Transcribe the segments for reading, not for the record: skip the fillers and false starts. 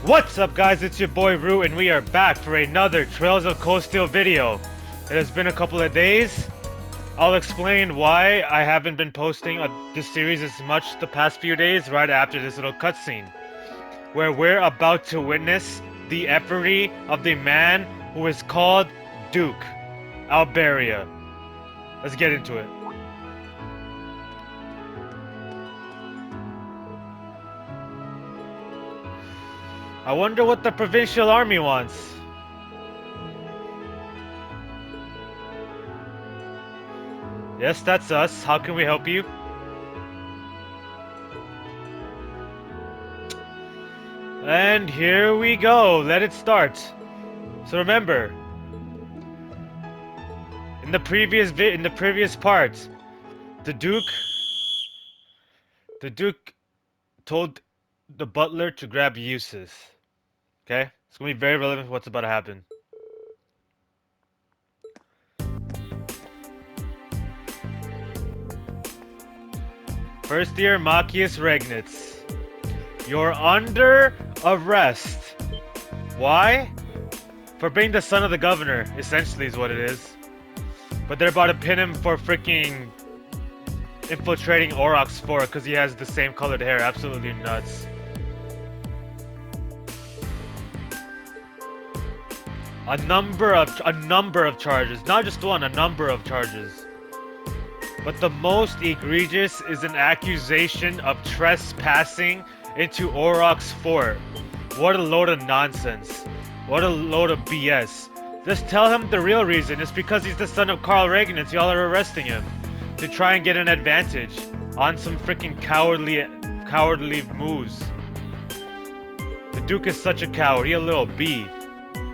What's up guys, it's your boy Rue and we are back for another Trails of Cold Steel video. It has been a couple of days. I'll explain why I haven't been posting this series as much the past few days right after this little cutscene, where we're about to witness the effigy of the man who is called Duke Alberia. Let's get into it. I wonder what the provincial army wants. Yes, that's us. How can we help you? And here we go. Let it start. So remember, in the previous part, the Duke told the butler to grab Jusis. Okay? It's gonna be very relevant to what's about to happen. First year Machias Regnitz. You're under arrest. Why? For being the son of the governor, essentially is what it is. But they're about to pin him for freaking infiltrating Aurochs 4 because he has the same colored hair. Absolutely nuts. A number of charges, not just one, a number of charges. But the most egregious is an accusation of trespassing into Aurochs 4. What a load of nonsense. What a load of BS. Just tell him the real reason. It's because he's the son of Karl Regnitz. Y'all are arresting him to try and get an advantage on some freaking cowardly moves. The Duke is such a coward. He's a little B.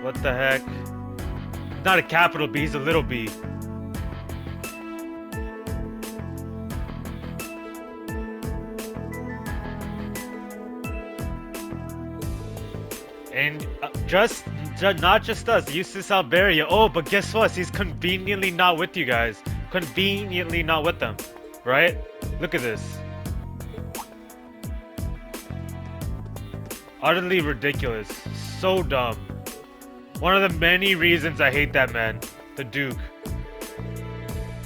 What the heck? He's not a capital B, he's a little b. And not just us, Jusis Alberia. Oh, but guess what? He's conveniently not with you guys. Conveniently not with them. Right? Look at this. Utterly ridiculous. So dumb. One of the many reasons I hate that man, the Duke.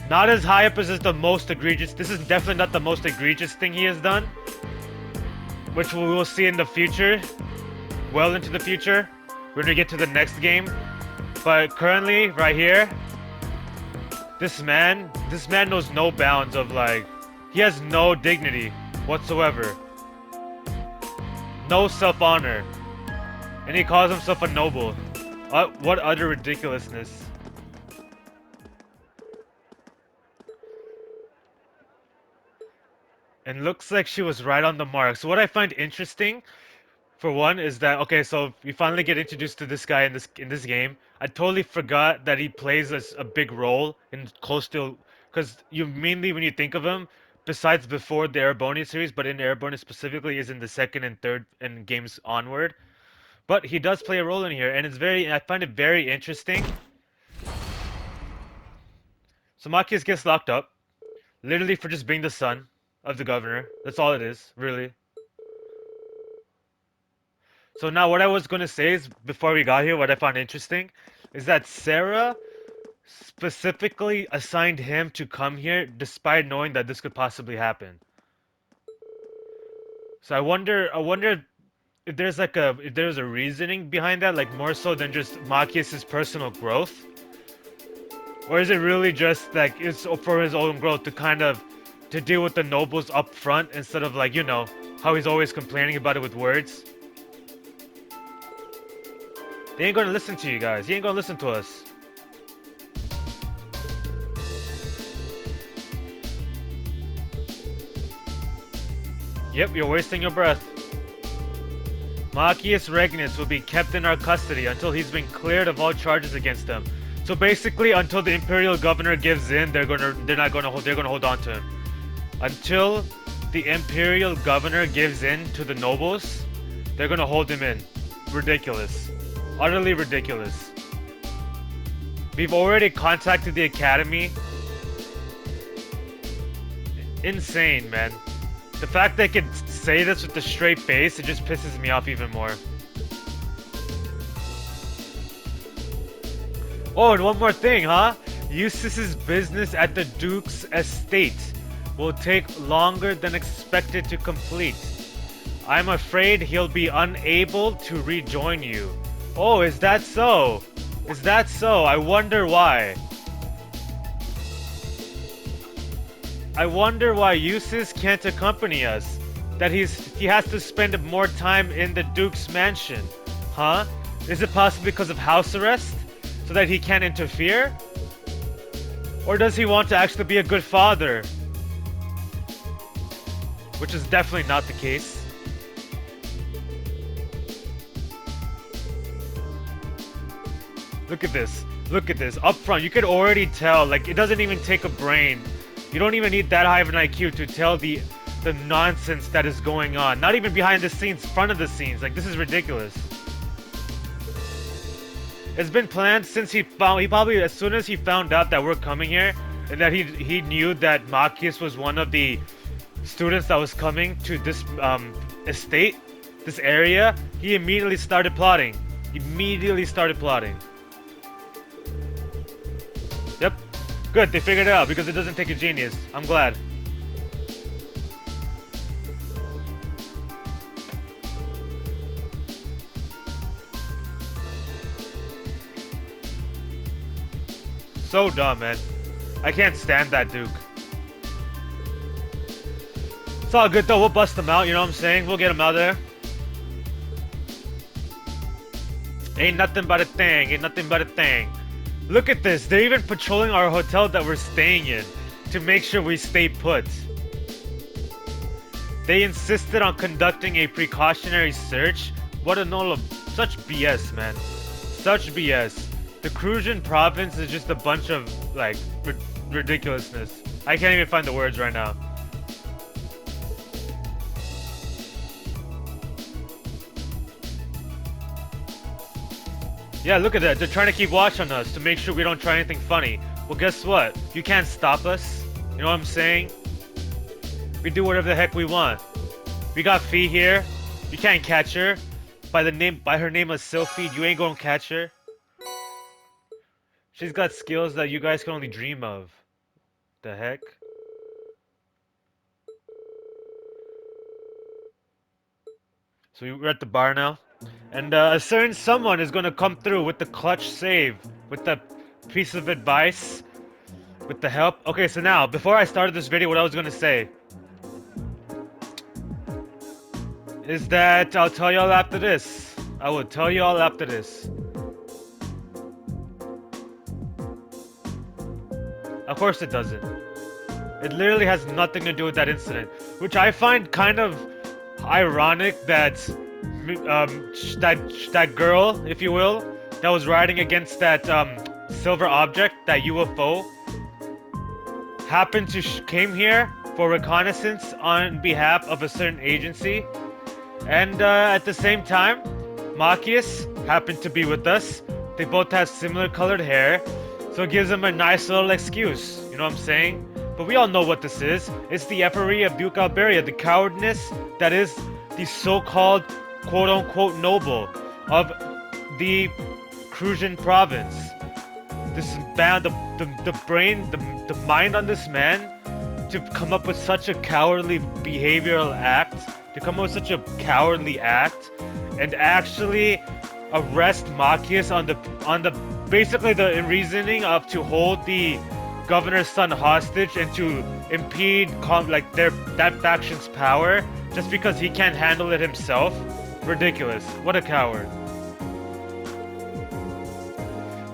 Not as high up as is the most egregious. This is definitely not the most egregious thing he has done, which we will see in the future, well into the future. We're gonna get to the next game, but currently, right here, this man knows no bounds of like, he has no dignity whatsoever, no self-honor, and he calls himself a noble. What utter ridiculousness. And looks like she was right on the mark. So what I find interesting, for one, is that, okay, so we finally get introduced to this guy in this game. I totally forgot that he plays a big role in Coastal, because you mainly, when you think of him, besides before the Erebonian series, but in Erebonian specifically, is in the second and third and games onward. But he does play a role in here, and I find it very interesting. So Machias gets locked up, literally for just being the son of the governor. That's all it is, really. So now what I was going to say is, before we got here, what I found interesting is that Sarah specifically assigned him to come here despite knowing that this could possibly happen. So I wonder if there's a reasoning behind that, like more so than just Machias' personal growth, or is it really just like it's for his own growth to deal with the nobles up front instead of, like, you know, how he's always complaining about it with words. They ain't gonna listen to you guys. He ain't gonna listen to us. Yep, you're wasting your breath. Machias Regnitz will be kept in our custody until he's been cleared of all charges against him. So basically, until the Imperial Governor gives in, they're gonna hold on to him. Until the Imperial Governor gives in to the nobles, they're gonna hold him in. Ridiculous. Utterly ridiculous. We've already contacted the Academy. Insane, man. The fact they could say this with a straight face, it just pisses me off even more. Oh, and one more thing, huh? Jusis's business at the Duke's estate will take longer than expected to complete. I'm afraid he'll be unable to rejoin you. Oh, is that so? Is that so? I wonder why. I wonder why Jusis can't accompany us. That he has to spend more time in the Duke's mansion. Huh? Is it possibly because of house arrest? So that he can't interfere? Or does he want to actually be a good father? Which is definitely not the case. Look at this. Look at this. Up front, you could already tell, like, it doesn't even take a brain. You don't even need that high of an IQ to tell the nonsense that is going on. Not even behind the scenes, front of the scenes. Like, this is ridiculous. It's been planned since he probably, as soon as he found out that we're coming here, and that he knew that Machias was one of the students that was coming to this estate, this area, he immediately started plotting. Immediately started plotting. Yep. Good, they figured it out because it doesn't take a genius. I'm glad. So dumb, man. I can't stand that Duke. It's all good though, we'll bust him out, you know what I'm saying? We'll get him out there. Ain't nothing but a thing, ain't nothing but a thing. Look at this, they're even patrolling our hotel that we're staying in to make sure we stay put. They insisted on conducting a precautionary search. What a no, such BS, man. Such BS. The Crucian province is just a bunch of, like, ridiculousness. I can't even find the words right now. Yeah, look at that. They're trying to keep watch on us to make sure we don't try anything funny. Well, guess what? You can't stop us. You know what I'm saying? We do whatever the heck we want. We got Fee here. You can't catch her. By her name of Sylphie, you ain't gonna catch her. She's got skills that you guys can only dream of. The heck? So we're at the bar now. And a certain someone is gonna come through with the clutch save. With the piece of advice. With the help. Okay, so now, before I started this video, what I was gonna say is that I'll tell y'all after this. I will tell y'all after this. Of course it doesn't. It literally has nothing to do with that incident. Which I find kind of ironic that that girl, if you will, that was riding against that silver object, that UFO, happened to came here for reconnaissance on behalf of a certain agency. And at the same time, Machias happened to be with us. They both have similar colored hair. So it gives them a nice little excuse, you know what I'm saying? But we all know what this is. It's the effery of Duke Alberia, the cowardness that is the so-called quote-unquote noble of the Crucian province. This man, the brain, the mind on this man to come up with such a cowardly behavioral act, to come up with such a cowardly act, and actually arrest Machias on the basically the reasoning of to hold the governor's son hostage and to impede that faction's power just because he can't handle it himself. Ridiculous. What a coward.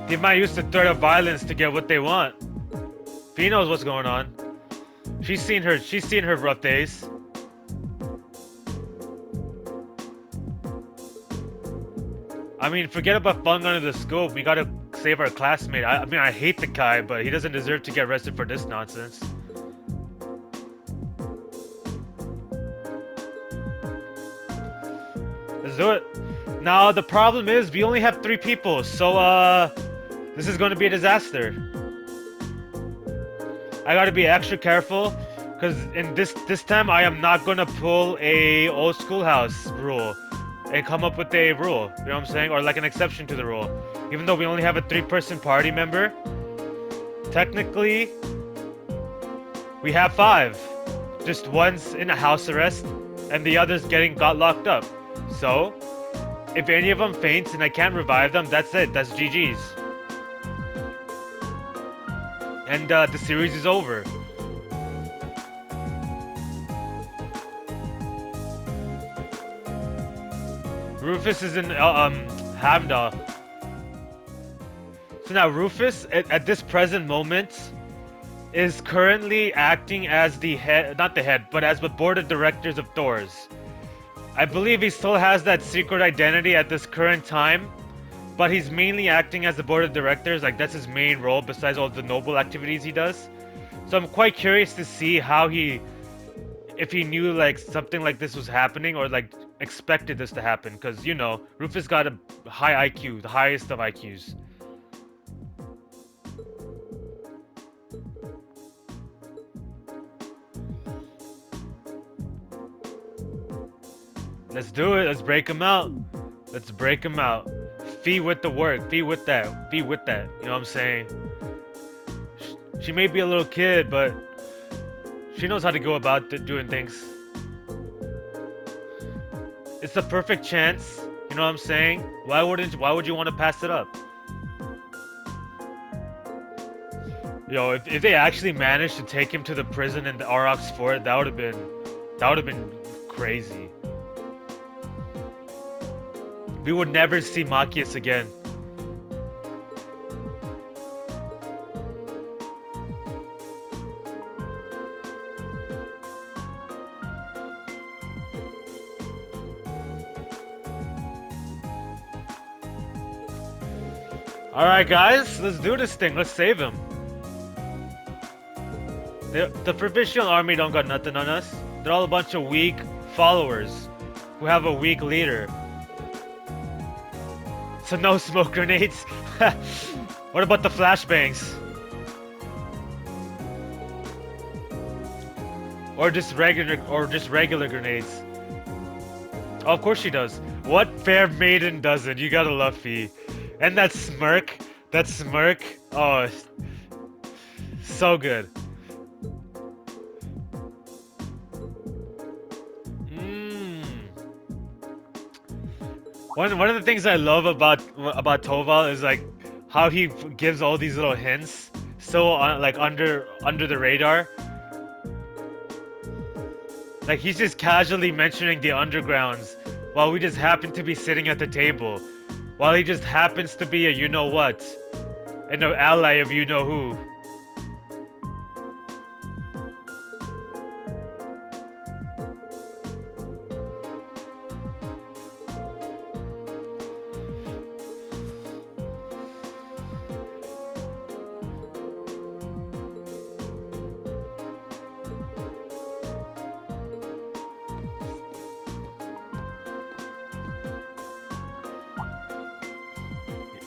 He might use the threat of violence to get what they want. He knows what's going on. She's seen her rough days. I mean, forget about falling under the scope. We gotta save our classmate. I mean, I hate the guy, but he doesn't deserve to get arrested for this nonsense. Let's do it. Now, the problem is we only have 3 people, so this is gonna be a disaster. I gotta be extra careful, because in this time I am not gonna pull a old schoolhouse rule. and come up with a rule. You know what I'm saying? Or like an exception to the rule. Even though we only have a 3-person party member, technically we have 5. Just one's in a house arrest, and the other's got locked up. So, if any of them faints and I can't revive them, that's it. That's GG's. And the series is over. Rufus is in Hamda. So now Rufus, at this present moment, is currently acting as the head, not the head, but as the board of directors of Thor's. I believe he still has that secret identity at this current time, but he's mainly acting as the board of directors, like that's his main role besides all the noble activities he does. So I'm quite curious to see how if he knew like something like this was happening or like expected this to happen, because you know, Rufus got a high IQ, the highest of IQs. Let's do it. Let's break him out. Let's break him out. Fee with the work. Fee with that. Fee with that. You know what I'm saying? She may be a little kid, but she knows how to go about doing things. It's the perfect chance. You know what I'm saying? Why would you want to pass it up? Yo, if they actually managed to take him to the prison in the Aurochs fort, that would have been crazy. We would never see Machias again. Alright guys, let's do this thing. Let's save him. The provincial army don't got nothing on us. They're all a bunch of weak followers who have a weak leader. So no smoke grenades. What about the flashbangs? Or just regular grenades? Oh, of course she does. What fair maiden doesn't? You gotta love Fee. And that smirk. Oh, so good. One of the things I love about Toval is like how he gives all these little hints, so like under the radar. Like he's just casually mentioning the undergrounds while we just happen to be sitting at the table, while he just happens to be a you know what, and an ally of you know who.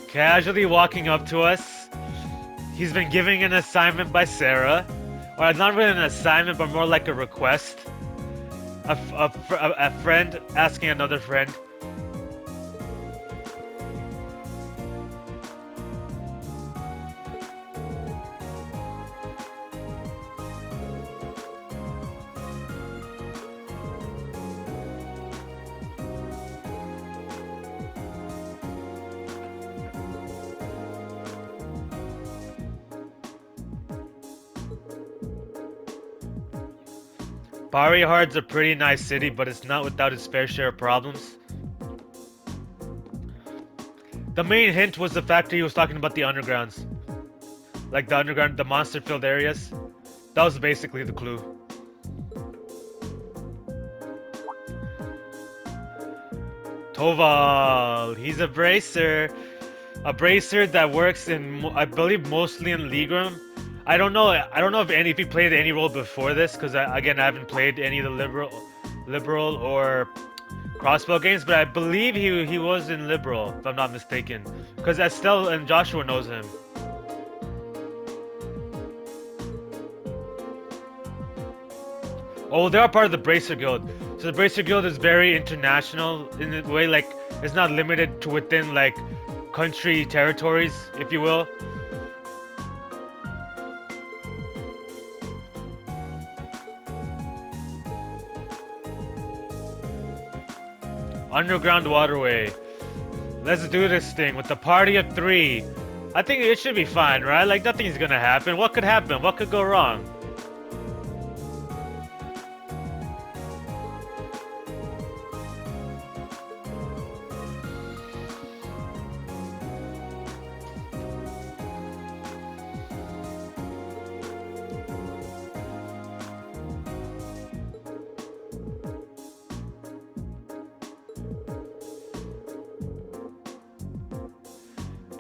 Casually walking up to us. He's been given an assignment by Sarah. Or not really an assignment, but more like a request. A friend asking another friend. Barryhard's a pretty nice city, but it's not without its fair share of problems. The main hint was the fact that he was talking about the undergrounds. Like the underground, the monster-filled areas. That was basically the clue. Toval, he's a bracer. A bracer that works in, I believe, mostly in Leagram. I don't know if he played any role before this, because again I haven't played any of the liberal or crossbow games, but I believe he was in liberal, if I'm not mistaken, because Estelle and Joshua knows him. Oh, they are part of the Bracer Guild. So the Bracer Guild is very international in a way, like it's not limited to within like country territories, if you will. Underground Waterway. Let's do this thing with the party of 3. I think it should be fine, right? Like nothing's gonna happen. What could happen? What could go wrong?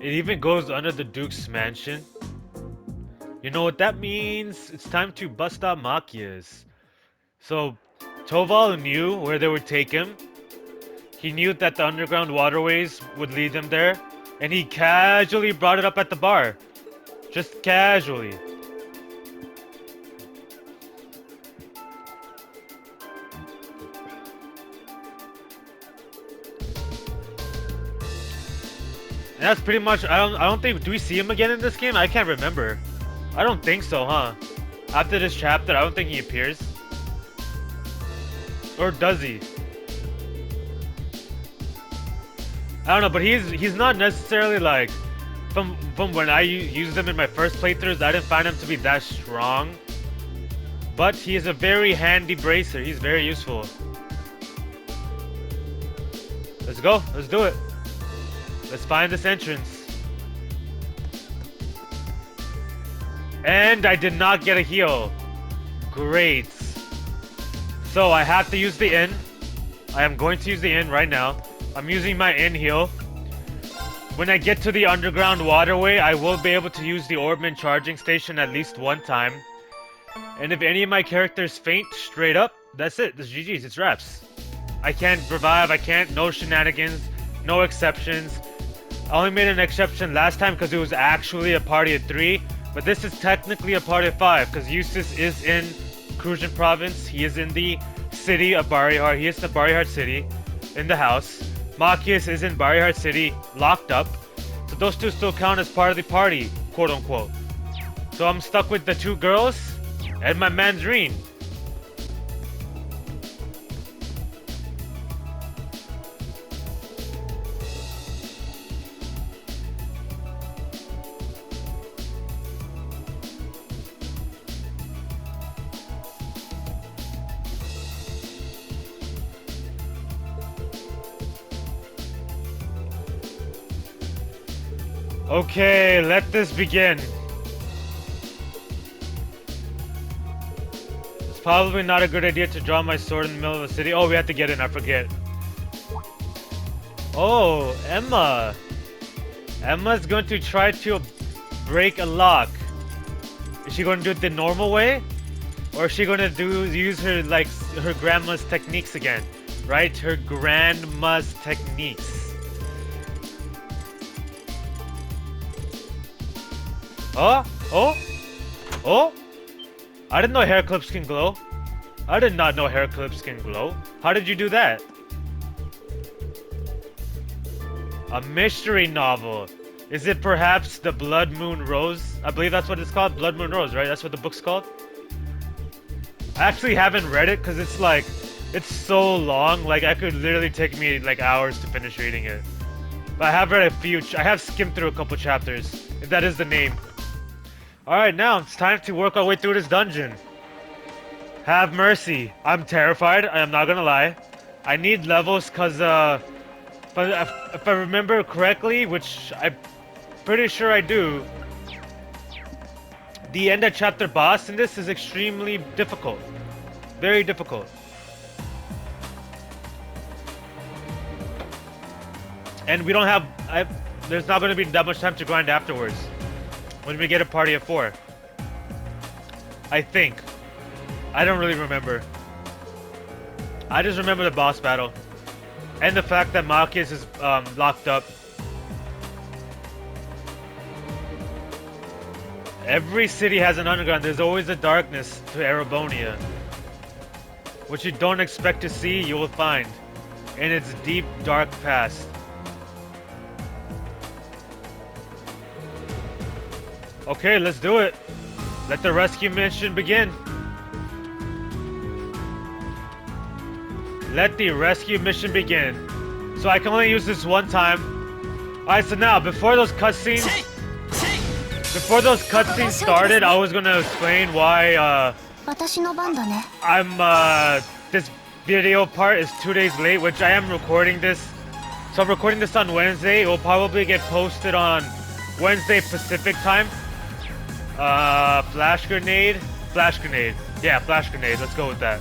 It even goes under the Duke's mansion. You know what that means? It's time to bust out Machias. So, Toval knew where they would take him. He knew that the underground waterways would lead them there. And he casually brought it up at the bar. Just casually. And that's pretty much. I don't think. Do we see him again in this game? I can't remember. I don't think so, huh? After this chapter, I don't think he appears. Or does he? I don't know, but he's not necessarily like from when I used him in my first playthroughs. I didn't find him to be that strong. But he is a very handy bracer. He's very useful. Let's go. Let's do it. Let's find this entrance. And I did not get a heal. Great. So I have to use the inn. I am going to use the inn right now. I'm using my inn heal. When I get to the underground waterway, I will be able to use the orbment charging station at least one time. And if any of my characters faint straight up, that's it. It's GG's. It's wraps. I can't revive. I can't. No shenanigans. No exceptions. I only made an exception last time because it was actually a party of 3, but this is technically a party of 5 because Jusis is in Crucian Province. He is in the city of Barryheart. He is in the Barryheart city, in the house. Machias is in Barryheart city, locked up. So those two still count as part of the party, quote unquote. So I'm stuck with the 2 girls and my mandarin. Okay, let this begin. It's probably not a good idea to draw my sword in the middle of the city. Oh, we have to get in, I forget. Oh, Emma. Emma's going to try to break a lock. Is she going to do it the normal way? Or is she going to use her, like, her grandma's techniques again? Right? Her grandma's techniques. Oh? Oh? Oh? I didn't know hair clips can glow. I did not know hair clips can glow. How did you do that? A mystery novel. Is it perhaps the Blood Moon Rose? I believe that's what it's called. Blood Moon Rose, right? That's what the book's called? I actually haven't read it because it's like, it's so long. Like, I could literally take me like hours to finish reading it. But I have read a few, I have skimmed through a couple chapters, if that is the name. Alright, now it's time to work our way through this dungeon. Have mercy. I'm terrified, I am not gonna lie. I need levels because, if I remember correctly, which I'm pretty sure I do, the end of chapter boss in this is extremely difficult. Very difficult. And we don't have, there's not going to be that much time to grind afterwards. When we get a party of 4. I think. I don't really remember. I just remember the boss battle. And the fact that Machias is locked up. Every city has an underground. There's always a darkness to Erebonia. What you don't expect to see, you will find in its deep, dark past. Okay, let's do it. Let the rescue mission begin. Let the rescue mission begin. So I can only use this one time. Alright, so now, before those cutscenes started, I was gonna explain why, this video part is 2 days late, which I am recording this. So I'm recording this on Wednesday. It will probably get posted on Wednesday Pacific time. Flash grenade. Yeah, flash grenade. Let's go with that.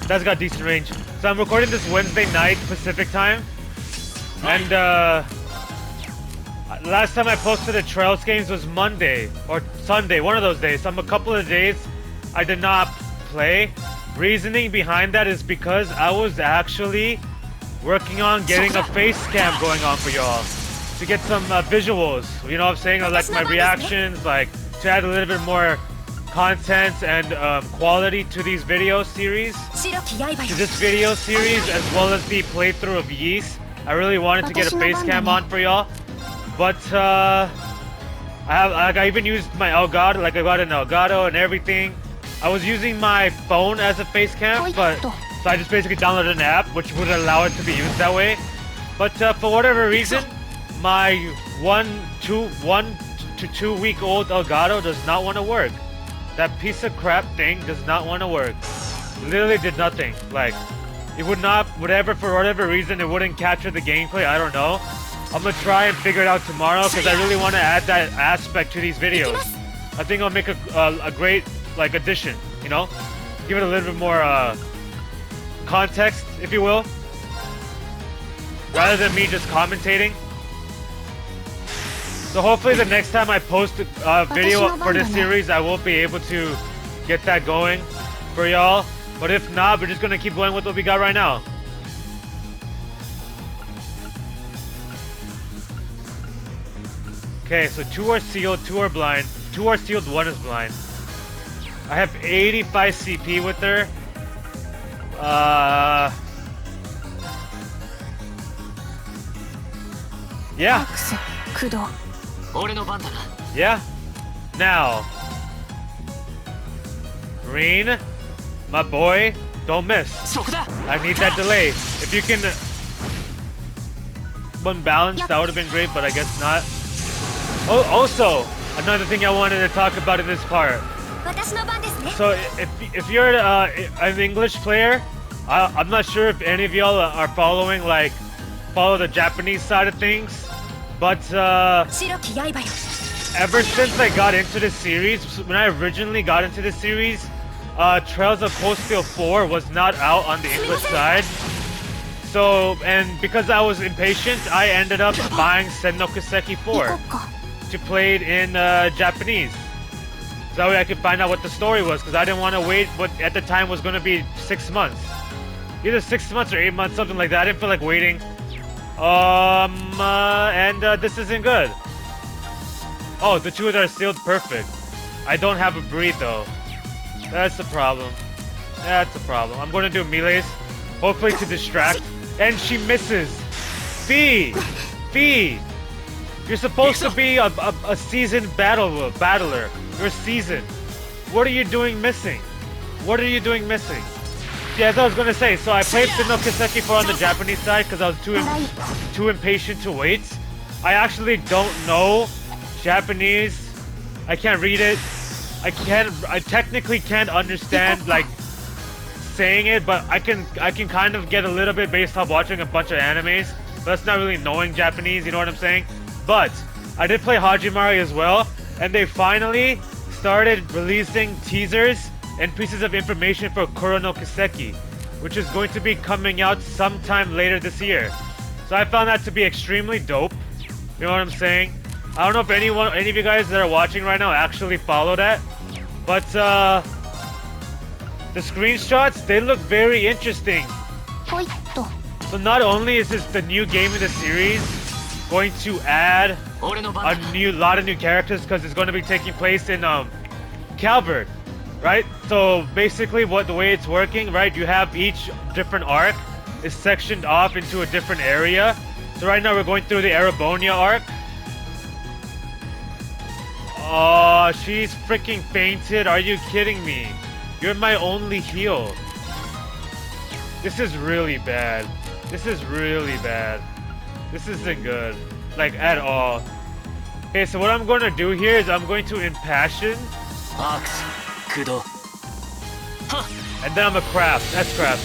That's got decent range. So I'm recording this Wednesday night Pacific time. And, last time I posted the Trails games was Monday or Sunday, one of those days. So I'm a couple of days I did not play. Reasoning behind that is because I was actually working on getting a face cam going on for y'all to get some visuals. You know what I'm saying? Like my reactions, like to add a little bit more content and quality to these video series. To this video series as well as the playthrough of Jusis. I really wanted to get a face cam on for y'all. But I even used my Elgato, like I got an Elgato and everything. I was using my phone as a face cam, but so I just basically downloaded an app which would allow it to be used that way. But for whatever reason, my 1 to 2 week old Elgato does not want to work. That piece of crap thing does not want to work. Literally did nothing. Like it would not, for whatever reason, it wouldn't capture the gameplay. I don't know. I'm gonna try and figure it out tomorrow because I really want to add that aspect to these videos. I think I'll make a great like addition, you know, give it a little bit more context, if you will, rather than me just commentating. So hopefully the next time I post a video for this series, I will be able to get that going for y'all. But if not, we're just gonna keep going with what we got right now. Okay, so 2 are sealed, 2 are blind. 2 are sealed, 1 is blind. I have 85 CP with her. Yeah. Yeah. Now, Green, my boy, don't miss. I need that delay. If you can unbalance, that would have been great, but I guess not. Oh, also, another thing I wanted to talk about in this part. So if you're an English player, I'm not sure if any of y'all are follow the Japanese side of things, but ever since I got into this series, when I originally got into this series, Trails of Cold Steel 4 was not out on the English side. So, and because I was impatient, I ended up buying Sen no Kuseki 4 to play it in Japanese. So that way I could find out what the story was, because I didn't want to wait what at the time was going to be 6 months. Either 6 months or 8 months, something like that. I didn't feel like waiting. This isn't good. Oh, the 2 that are sealed, perfect. I don't have a breed though. That's the problem. That's the problem. I'm going to do melees, hopefully to distract. And she misses. Fee! You're supposed to be a seasoned battler. You're seasoned. What are you doing missing? What are you doing missing? Yeah, as I was gonna say, so I played Sen no Kuseki 4 on the Japanese side because I was too impatient to wait. I actually don't know Japanese. I can't read it. I technically can't understand like saying it, but I can kind of get a little bit based off watching a bunch of animes. But that's not really knowing Japanese, you know what I'm saying? But I did play Hajimari as well, and they finally started releasing teasers and pieces of information for Kuro no Kiseki, which is going to be coming out sometime later this year. So I found that to be extremely dope. You know what I'm saying? I don't know if any of you guys that are watching right now actually follow that, but the screenshots, they look very interesting. So not only is this the new game in the series, going to add a lot of new characters because it's going to be taking place in Calvert. right? So basically the way it's working, right, you have each different arc is sectioned off into a different area. So right now we're going through the Arabonia arc. Oh, she's freaking fainted. Are you kidding me? You're my only heal. This is really bad. This is really bad. This isn't good. Like, at all. Okay, so what I'm going to do here is I'm going to impassion. And then I'm a craft. S-craft.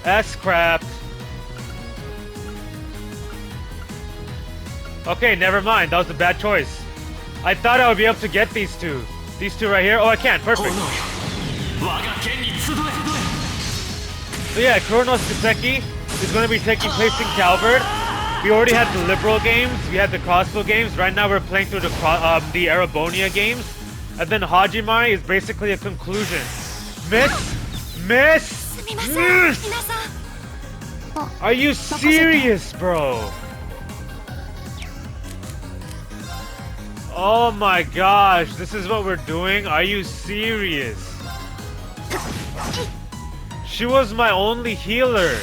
S-craft. Okay, never mind. That was a bad choice. I thought I would be able to get these two. These two right here. Oh, I can. Perfect. So yeah, Kronos Kiseki is going to be taking place in Calvert. We already had the Liberal games. We had the Crossbow games. Right now we're playing through the Arabonia games. And then Hajimari is basically a conclusion. Miss! Are you serious, bro? Oh my gosh, this is what we're doing? Are you serious? She was my only healer.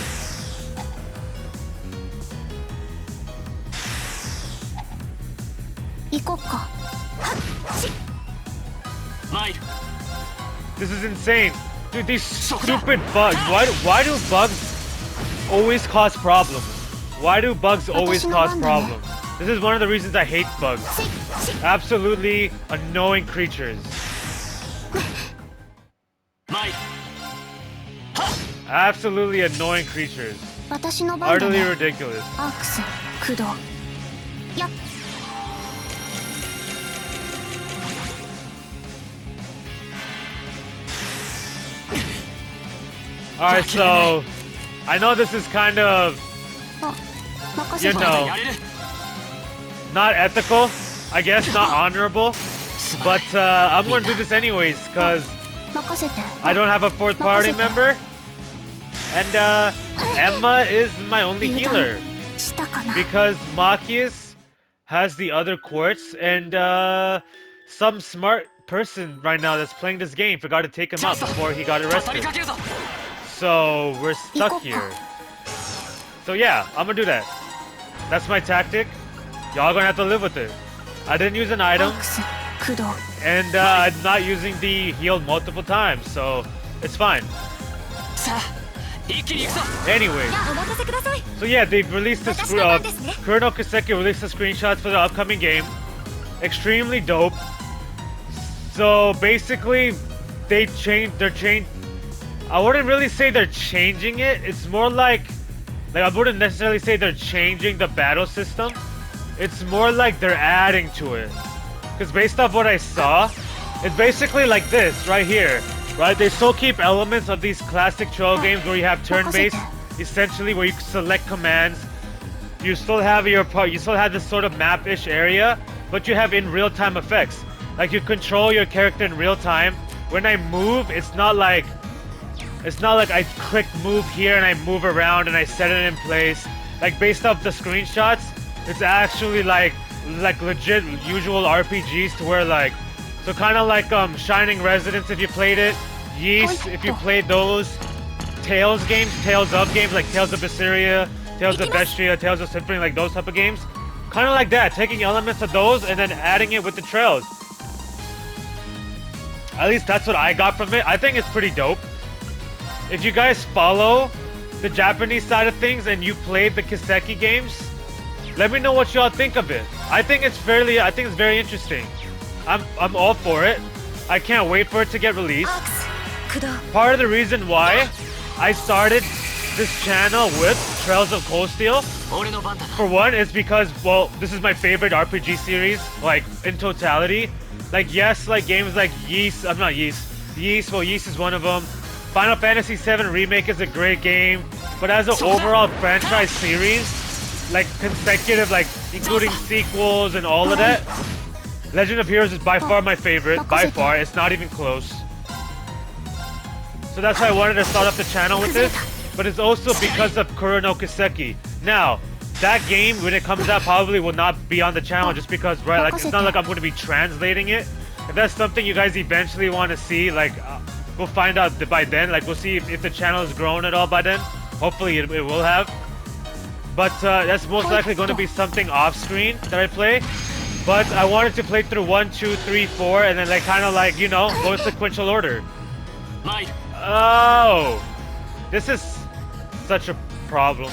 This is insane. Dude, these stupid bugs. Why do bugs always cause problems? Why do bugs always cause problems? This is one of the reasons I hate bugs. Absolutely annoying creatures. Absolutely annoying creatures. Utterly ridiculous. Alright, so I know this is kind of, you know, not ethical, I guess, not honorable, but I'm gonna do this anyways because I don't have a fourth party member, and Emma is my only healer because Machias has the other quartz, and some smart person right now that's playing this game forgot to take him out before he got arrested. So we're stuck here. So yeah, I'm gonna do that. That's my tactic. Y'all gonna have to live with it. I didn't use an item, and I'm not using the heal multiple times, so it's fine. Anyway, so yeah, they've released this. Kurno Kiseki released the screenshots for the upcoming game. Extremely dope. So basically, they're changed. I wouldn't really say they're changing it. It's more like I wouldn't necessarily say they're changing the battle system. It's more like they're adding to it. Because based off what I saw, it's basically like this right here, right? They still keep elements of these classic trail games where you have turn-based, essentially where you select commands. You still have this sort of map-ish area, but you have in real-time effects. Like you control your character in real time. When I move, it's not like I click move here and I move around and I set it in place. Like based off the screenshots, it's actually like legit usual RPGs to where like, so kind of like Shining Residence if you played it, Yeast if you played those, Tales games, Tales of games like Tales of Berseria, Tales of Bestria, Tales of Symphony, like those type of games. Kind of like that, taking elements of those and then adding it with the trails. At least that's what I got from it. I think it's pretty dope. If you guys follow the Japanese side of things and you played the Kiseki games, let me know what y'all think of it. I think it's very interesting. I'm all for it. I can't wait for it to get released. Part of the reason why I started this channel with Trails of Cold Steel, for one, is because, well, this is my favorite RPG series, like, in totality. Like, yes, like, games like Yeast, well, Yeast is one of them. Final Fantasy VII Remake is a great game, but as an overall franchise series, like, consecutive, like, including sequels and all of that, Legend of Heroes is by far my favorite, by far, it's not even close. So that's why I wanted to start up the channel with this, but it's also because of Kuro no Kiseki. Now, that game, when it comes out, probably will not be on the channel just because, right, like, it's not like I'm going to be translating it. If that's something you guys eventually want to see, like, we'll find out by then. Like, we'll see if the channel has grown at all by then. Hopefully it will have. But that's most likely going to be something off-screen that I play. But I wanted to play through 1, 2, 3, 4, and then like kind of like, you know, go in sequential order. Oh, this is such a problem.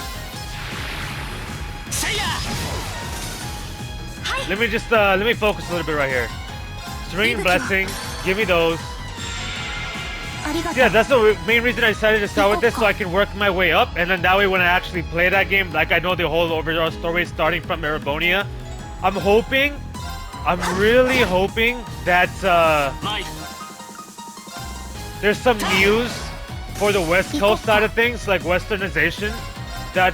Let me just let me focus a little bit right here. Serene Blessing, give me those. Yeah, that's the main reason I decided to start with this, so I can work my way up, and then that way when I actually play that game, like I know the whole overall story starting from Erebonia. I'm really hoping that there's some news for the West Coast side of things, like westernization, that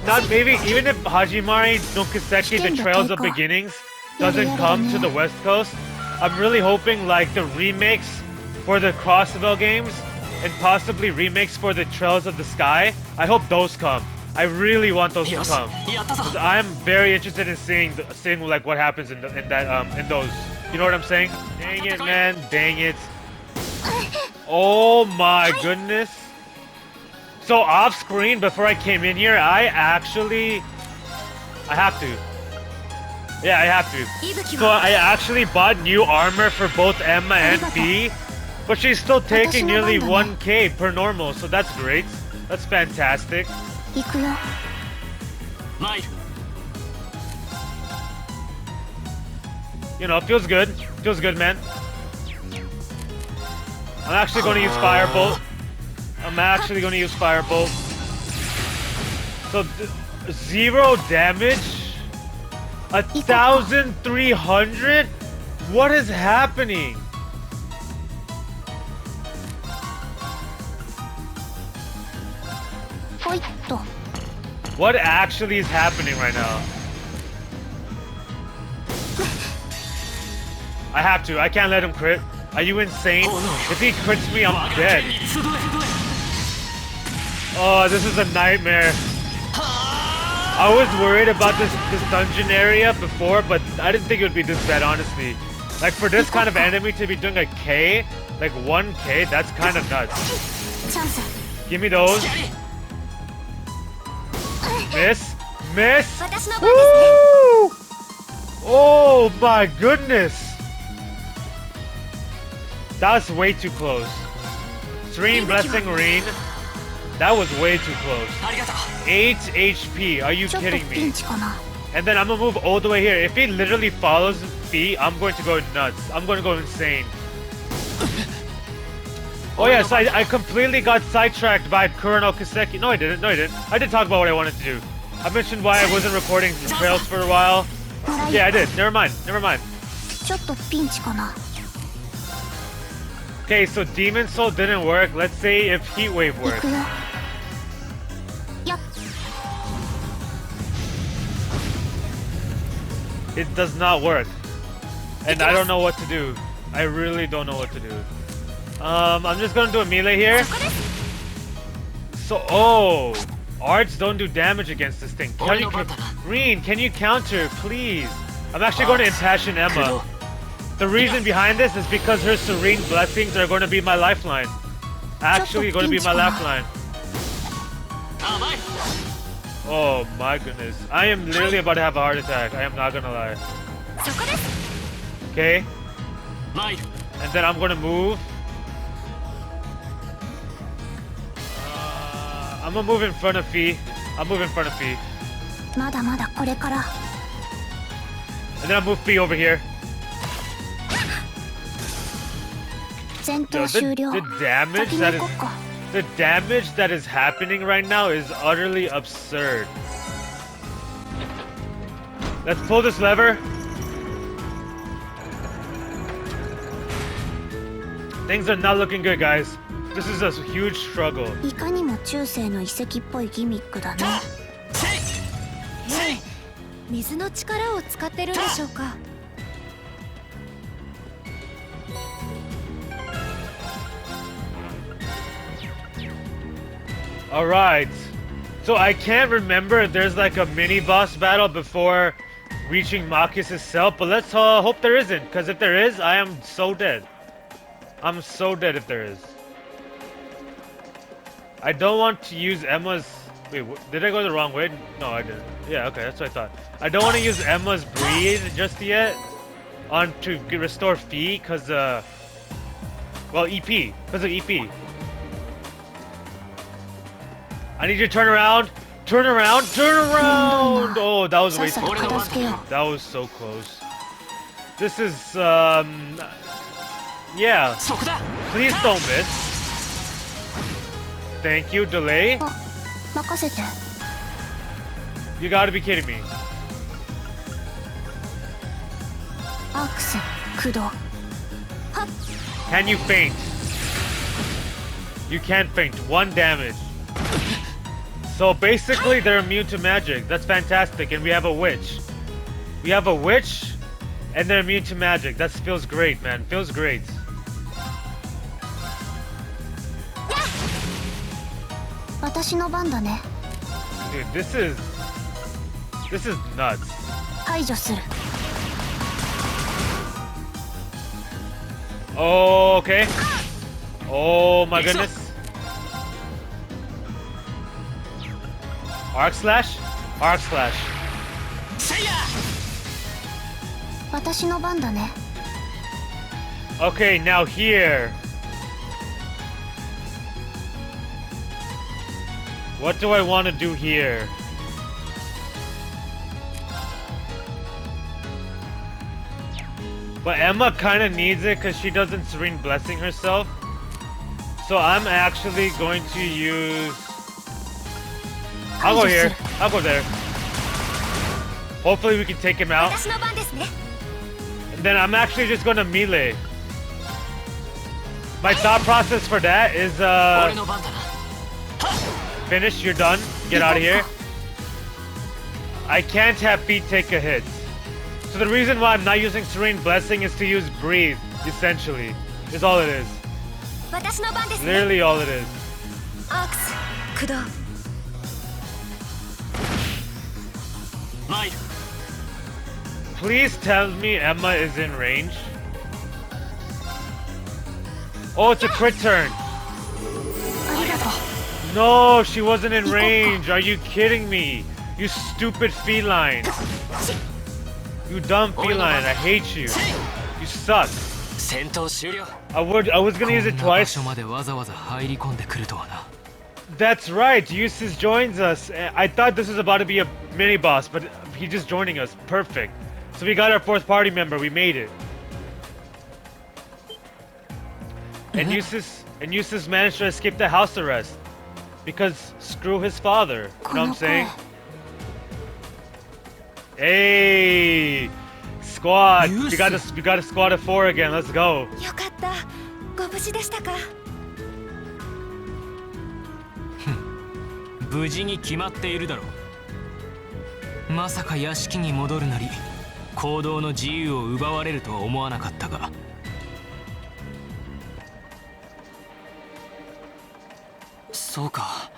not maybe even if Hajimari no Kiseki, the Trails of Beginnings, doesn't come to the West Coast, I'm really hoping like the remakes for the Crossbell games and possibly remakes for the Trails of the Sky, I hope those come. I really want those to come. I'm very interested in seeing like what happens in those. You know what I'm saying? Dang it, man! Dang it! Oh my goodness! So off screen before I came in here, I have to. Yeah, I have to. So I actually bought new armor for both Emma and B, but she's still taking nearly 1k per normal, so that's great. That's fantastic. You know, feels good. Feels good, man. I'm actually going to use Firebolt. So, 0 damage? 1,300? What is happening? What actually is happening right now? I have to. I can't let him crit. Are you insane? If he crits me, I'm dead. Oh, this is a nightmare. I was worried about this dungeon area before, but I didn't think it would be this bad, honestly. Like, for this kind of enemy to be doing a K, like 1k, that's kind of nuts. Give me those. Miss! Miss! Woo! Oh my goodness! That was way too close. Serene Blessing Reen. That was way too close. 8 HP. Are you kidding me? And then I'm gonna move all the way here. If he literally follows B, I'm going to go nuts. I'm going to go insane. Oh yeah, so I completely got sidetracked by Kurano Kiseki. No, I didn't. I did talk about what I wanted to do. I mentioned why I wasn't recording the trails for a while. Yeah, I did. Never mind. Okay, so Demon Soul didn't work. Let's say if Heat Wave worked. It does not work. And I don't know what to do. I really don't know what to do. I'm just gonna do a melee here. So, oh, arts don't do damage against this thing. Reen, can you counter, please? I'm actually going to impassion Emma. The reason behind this is because her Serene Blessings are going to be my lifeline. Actually going to be my lifeline. Oh my goodness. I am literally about to have a heart attack. I am not gonna lie. Okay. And then I'm going to move. I'm gonna move in front of Fee. I'll move in front of Fee. And then I'll move Fee over here. Yo, the damage that is happening right now is utterly absurd. Let's pull this lever. Things are not looking good, guys. This is a huge struggle. Alright. So I can't remember if there's like a mini boss battle before reaching Machias' cell, but let's hope there isn't, because if there is, I am so dead. I'm so dead if there is. I don't want to use Emma's... Wait, did I go the wrong way? No, I didn't. Yeah, okay, that's what I thought. I don't want to use Emma's breathe just yet to restore Fee, because, well, EP. Because of EP. I need you to turn around. Turn around. Turn around. Oh, that was way too close. That was so close. This is, yeah. Please don't miss. Thank you, delay. You gotta be kidding me. Can you faint? You can't faint. 1 damage. So basically they're immune to magic. That's fantastic. And we have a witch. We have a witch and they're immune to magic. That feels great, man. Feels great. Dude, this is nuts. Oh, okay. Oh my goodness. Arc slash? Arc slash. Okay, now here. What do I want to do here? But Emma kind of needs it because she doesn't Serene Blessing herself. So I'm actually going to use... I'll go here. I'll go there. Hopefully we can take him out. And then I'm actually just going to melee. My thought process for that is finish, you're done. Get out of here. I can't have feet take a hit. So the reason why I'm not using Serene Blessing is to use Breathe, essentially. Is all it is. Literally all it is. Please tell me Emma is in range. Oh, it's a crit turn. No, she wasn't in range. Are you kidding me? You stupid feline. You dumb feline. I hate you. You suck. I was gonna use it twice. That's right. Jusis joins us. I thought this was about to be a mini boss, but he's just joining us. Perfect. So we got our 4th party member. We made it. And Jusis managed to escape the house arrest because screw his father. You know what I'm saying? Hey, squad! We got a squad of 4 again. Let's go. 無事に決まっているだろう。まさか屋敷に戻るなり行動の自由を奪われるとは思わなかったが。そうか。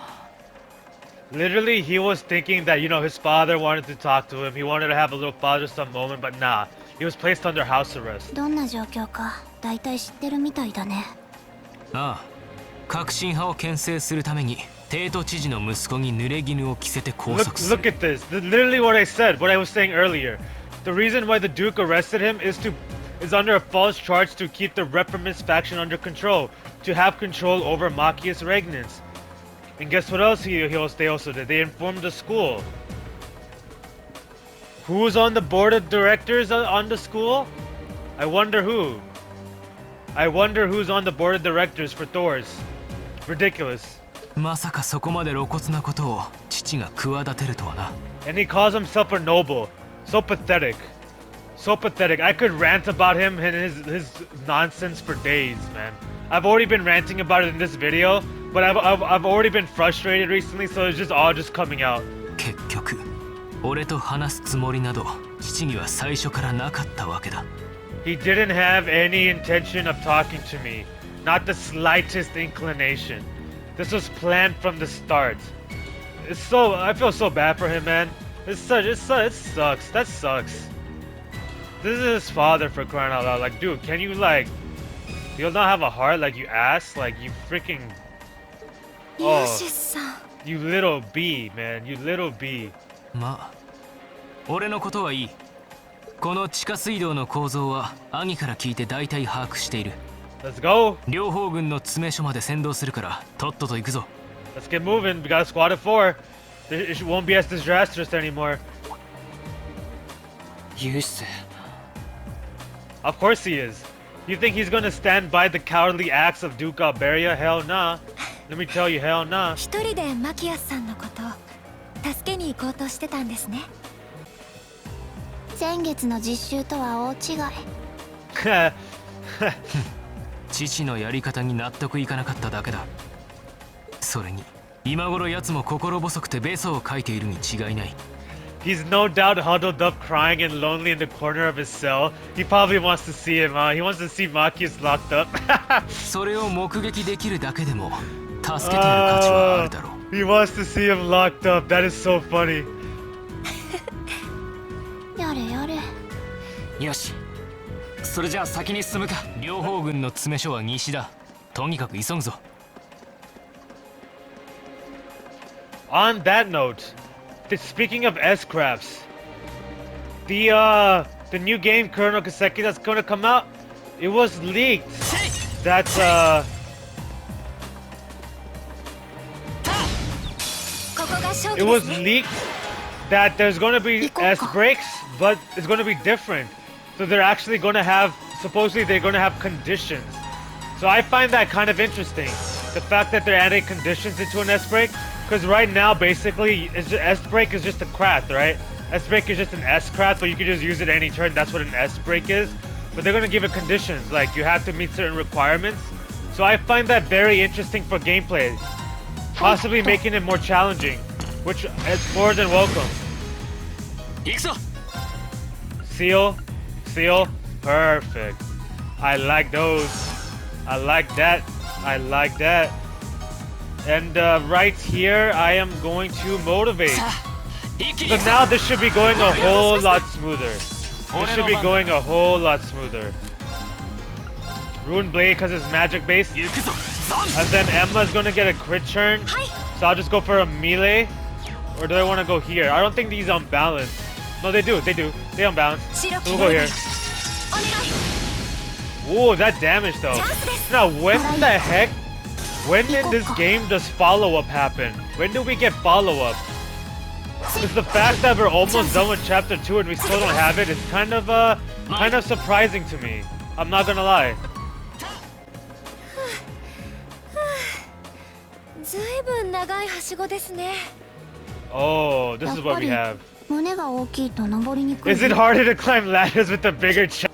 Literally, he was thinking that, you know, his father wanted to talk to him. He wanted to have a little father-son moment, but nah. He was placed under house arrest. どんな状況か大体知ってるみたいだね。ああ、革新派を牽制するために帝都知事の息子に濡れ衣を着せて拘束する。Look at this. Literally what I said, what I was saying earlier. The reason why the Duke arrested him is under a false charge to keep the Reprimants faction under control, to have control over Machias regnants. And guess what else they also did? They informed the school. Who's on the board of directors on the school? I wonder who. I wonder who's on the board of directors for Thor's. Ridiculous. まさかそこまで露骨なことを父が企てるとはな。And he calls himself a noble. So pathetic. So pathetic. I could rant about him and his nonsense for days, man. I've already been ranting about it in this video, but I've already been frustrated recently, so it's just all just coming out. 結局、俺と話すつもりなど父には最初からなかったわけだ。He didn't have any intention of talking to me. Not the slightest inclination. This was planned from the start. I feel so bad for him, man. It sucks. That sucks. This is his father, for crying out loud. Like, dude, can you, like... You'll not have a heart, like, you ass? Like, you freaking... Oh, you little bee, man. You little bee. まあ俺のことはいい。この地下水道の構造は兄から聞いて大体把握している。 Let's go. 両方軍の詰め所まで先導するからとっとと行くぞ。 Let's get moving. We got a squad of 4. It won't be as disastrous anymore. Jusis. Of course he is. You think he's gonna stand by the cowardly acts of Duke Alberia? Hell nah. Let me tell you, hell nah. 一人でマキアスさんのことを助けに行こうとしてたんですね。先月の実習とは大違い。父のやり方に納得いかなかっただけだ。それに今頃奴も心細くてベソを書いているに違いない。 He's no doubt huddled up crying and lonely in the corner of his cell. He probably wants to see him, He wants to see Machias locked up. それを目撃できるだけでも助けてやる価値はあるだろう。 He wants to see him locked up. That is so funny. やれやれ。よし。それじゃあ先に進むか。両方軍の詰め所は西だ。とにかく急ぐぞ。 On that note, speaking of S-crafts, the new game Colonel Kaseki that's gonna come out, it was leaked that it was leaked that there's gonna be S breaks, but it's gonna be different. So they're actually gonna have, supposedly they're gonna have conditions. So I find that kind of interesting, the fact that they're adding conditions into an S break. Because right now, basically, S break is just a craft, right? S break is just an S craft, but you can just use it any turn. That's what an S break is. But they're gonna give it conditions, like you have to meet certain requirements. So I find that very interesting for gameplay, possibly making it more challenging, which is more than welcome. Seal, perfect. I like those. I like that. I like that. And right here, I am going to motivate. So now this should be going a whole lot smoother. This should be going a whole lot smoother. Rune Blade because it's magic based. And then Emma's gonna get a crit turn. So I'll just go for a melee. Or do I want to go here? I don't think these unbalance. No, they do. They unbalance. So we'll go here. Ooh, that damage though. Now, when the heck? When in this game does follow-up happen? When do we get follow-up? Because the fact that we're almost done with chapter 2 and we still don't have it is kind of surprising to me. I'm not gonna lie. Oh, this is what we have. Is it harder to climb ladders with a bigger chest?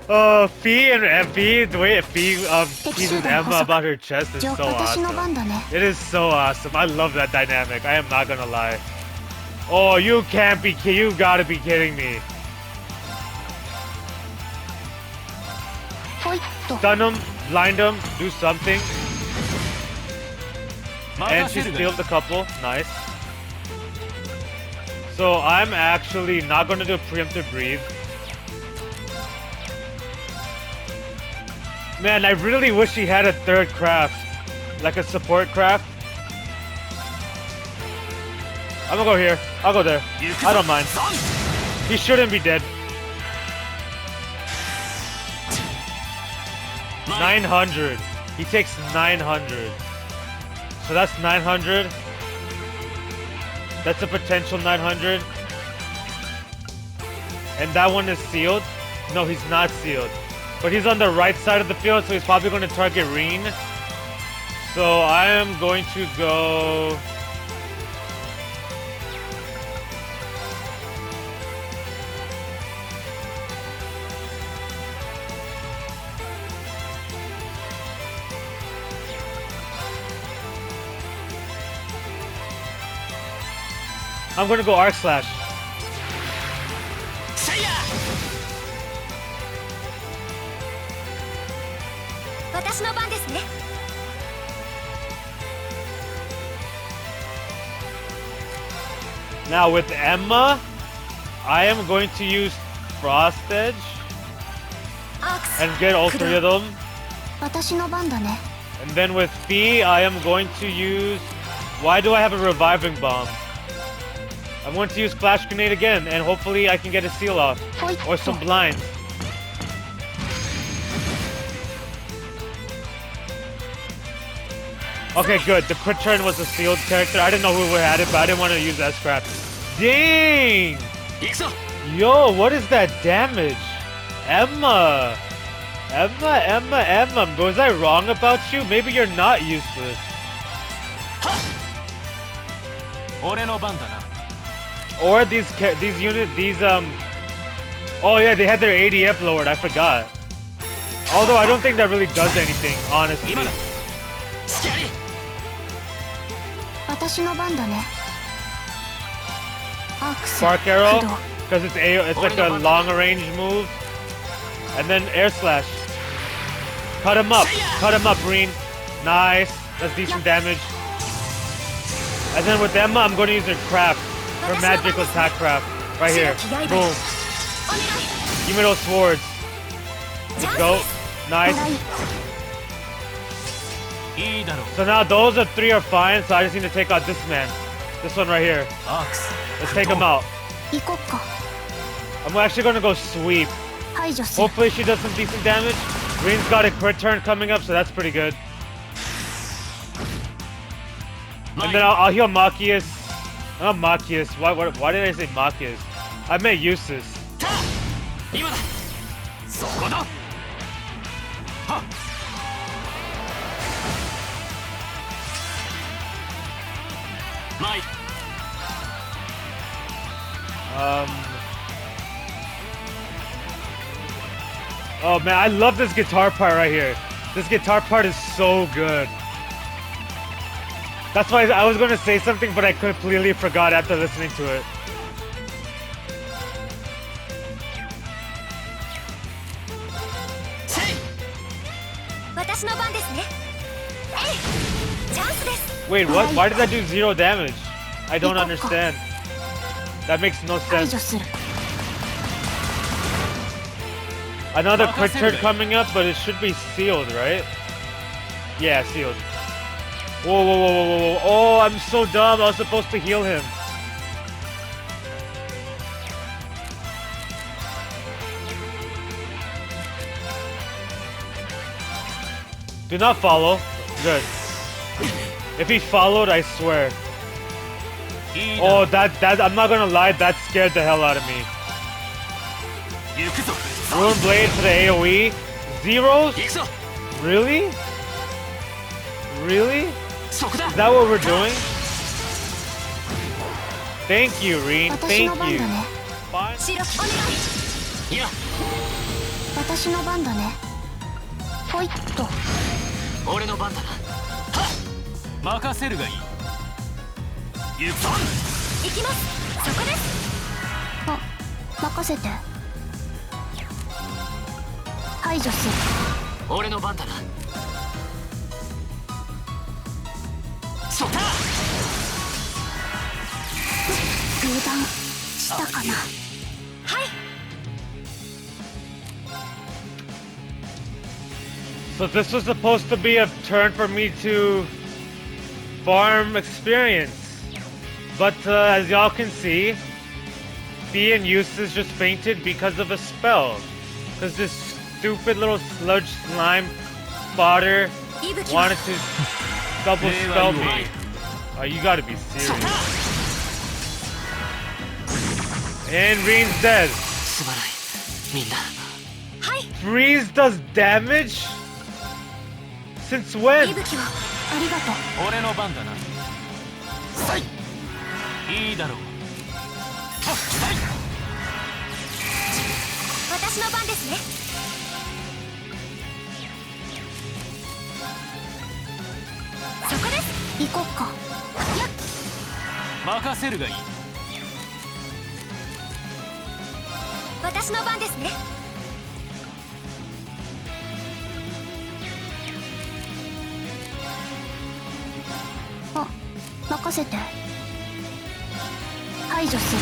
Oh, Fee and Fee, the way Fee teases Emma about her chest is so awesome. It is so awesome. I love that dynamic. I am not gonna lie. Oh, you gotta be kidding me. Stun him, blind him, do something. And she steals a couple. Nice. So I'm actually not gonna do a preemptive breathe. Man, I really wish he had a third craft. Like a support craft. I'm gonna go here. I'll go there. I don't mind. He shouldn't be dead. 900. He takes 900. So that's 900. That's a potential 900. And that one is sealed. No, he's not sealed. But he's on the right side of the field, so he's probably going to target Reen. So I am going to go... I'm going to go Arc Slash. Now with Emma, I am going to use Frost Edge and get all three of them. 私の番だね。 And then with Fee, I am going to use... Why do I have a reviving bomb? I'm going to use Flash Grenade again, and hopefully I can get a seal off. Or some blinds. Okay, good. The crit turn was a sealed character. I didn't know who had it, but I didn't want to use that scrap. Dang! Yo, what is that damage? Emma! Emma. Was I wrong about you? Maybe you're not useless. 俺の番だな。 Or these oh yeah, they had their ADF lowered, I forgot. Although I don't think that really does anything, honestly. 私の番だね。 Spark Arrow, because it's like a long range move. And then Air Slash. Cut him up, Green. Nice, that's decent damage. And then with Emma, I'm going to use her craft. Her magical attack craft. Right here. Boom. Give me those swords. Let's go. Nice. So now those three are fine, so I just need to take out this man. This one right here. Let's take him out. 行こっか。 I'm actually going to go sweep. 排除する。 Hopefully she does some decent damage. Green's got a crit turn coming up, so that's pretty good. And then I'll heal Machias. Not Machias. Why did I say Machias? I meant Jusis. Oh man, I love this guitar part right here. This guitar part is so good. That's why I was going to say something, but I completely forgot after listening to it. Wait, what? Why did that do 0 damage? I don't understand. That makes no sense. Another crit turn coming up, but it should be sealed, right? Yeah, sealed. Whoa. Oh, I'm so dumb. I was supposed to heal him. Do not follow. Good. If he followed, I swear. Oh, that I'm not gonna lie, that scared the hell out of me. Ruin Blade for the AoE. Zeros? Really? Really? Is that what we're doing? Thank you, Reen. Thank you. Fine. 私の番だね。ほいっと。俺の番だな。任せるがいい。行くぞ。行きます。そこです。あ、任せて。排除する。俺の番だな。そった。油断したかな。はい。 So this was supposed to be a turn for me to farm experience. But as y'all can see, Fee and Jusis just fainted because of a spell. Because this stupid little sludge slime fodder wanted to double spell me. Oh, you gotta be serious. And Reen's dead. Freeze does damage? Since when? ありがとう。俺の番だな。いいだろう。私の番ですね。そこです。行こっか。やっ。任せるがいい。私の番ですね。あ、任せて。排除する。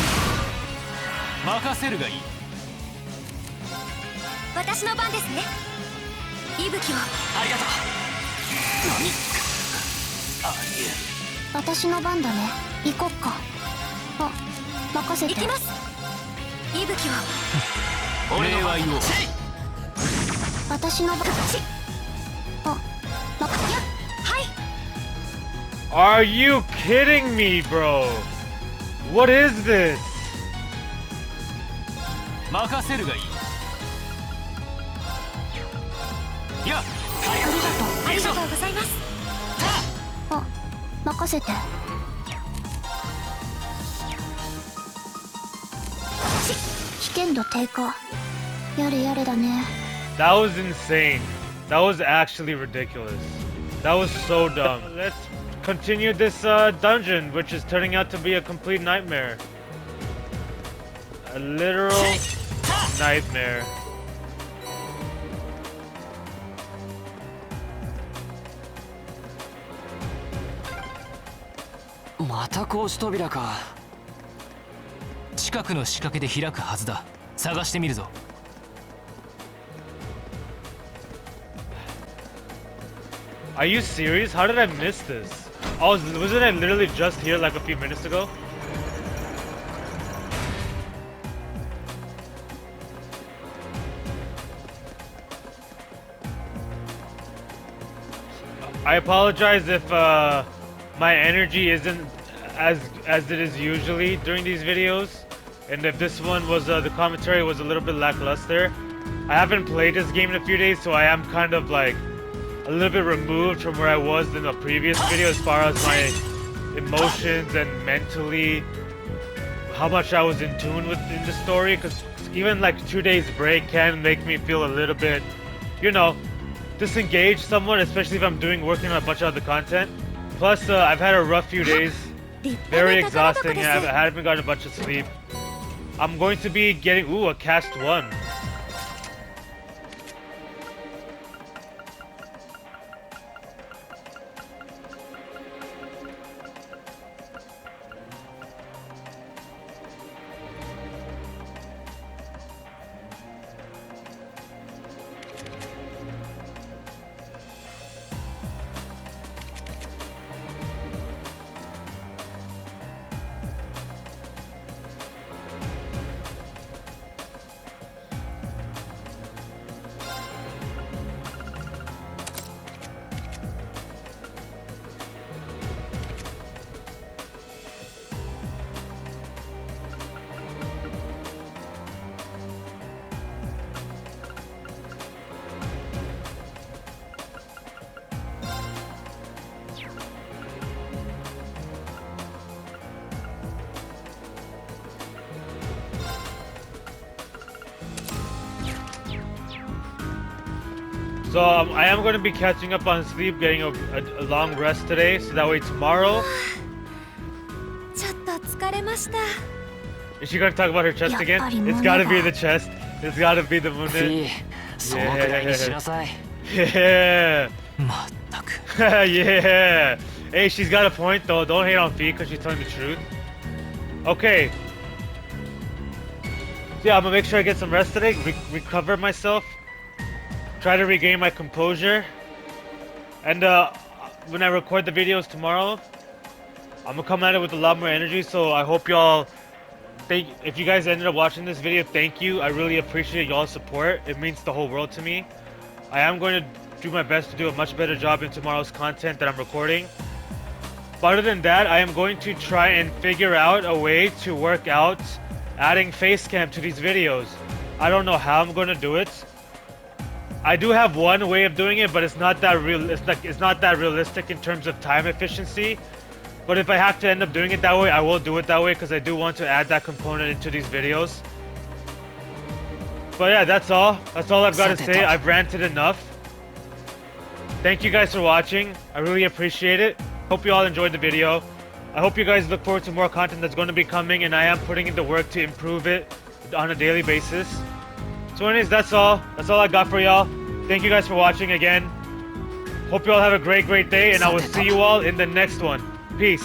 任せるがいい。私の番ですね。息吹を。ありがとう。私の番だね。行こっか。あ、任せて。行きます。息吹を。俺は言おう。私の番。あ、やっ。はい。 Are you kidding me, bro? What is this? 任せるがいい。いや、ありがとうございます。あ、任せて。危険度低下。やれやれだね。 That was insane. That was actually ridiculous. That was so dumb. Let's continue this dungeon, which is turning out to be a complete nightmare. A literal nightmare. また格子扉か。近くの仕掛けで開くはずだ。探してみるぞ。Are you serious? How did I miss this? Wasn't I literally just here like a few minutes ago? I apologize if my energy isn't as it is usually during these videos, and if this one was the commentary was a little bit lackluster. I haven't played this game in a few days, so I am kind of like a little bit removed from where I was in the previous video as far as my emotions and mentally how much I was in tune with in the story, because even like 2 days break can make me feel a little bit, you know, disengaged somewhat, especially if I'm working on a bunch of other content. Plus I've had a rough few days, very exhausting, and I haven't gotten a bunch of sleep. I'm going to be getting a cast 1. So I am going to be catching up on sleep, getting a long rest today, so that way tomorrow. ちょっと疲れました。 Is she going to talk about her chest again? It's got to be the chest. It's got to be the moon. Yeah. まったく。 Yeah. Hey, she's got a point though. Don't hate on Fee because she's telling the truth. Okay. So yeah, I'm gonna make sure I get some rest today, recover myself, try to regain my composure, and when I record the videos tomorrow, I'm gonna come at it with a lot more energy. So I hope y'all, if you guys ended up watching this video, thank you. I really appreciate y'all's support. It means the whole world to me. I am going to do my best to do a much better job in tomorrow's content that I'm recording. But other than that, I am going to try and figure out a way to work out adding face cam to these videos. I don't know how I'm going to do it. I do have one way of doing it, but it's not that it's not that realistic in terms of time efficiency. But if I have to end up doing it that way, I will do it that way because I do want to add that component into these videos. But yeah, that's all. That's all I've got to say. I've ranted enough. Thank you guys for watching. I really appreciate it. Hope you all enjoyed the video. I hope you guys look forward to more content that's going to be coming, and I am putting in the work to improve it on a daily basis. So anyways, that's all. That's all I got for y'all. Thank you guys for watching again. Hope you all have a great day, and I will see you all in the next one. Peace.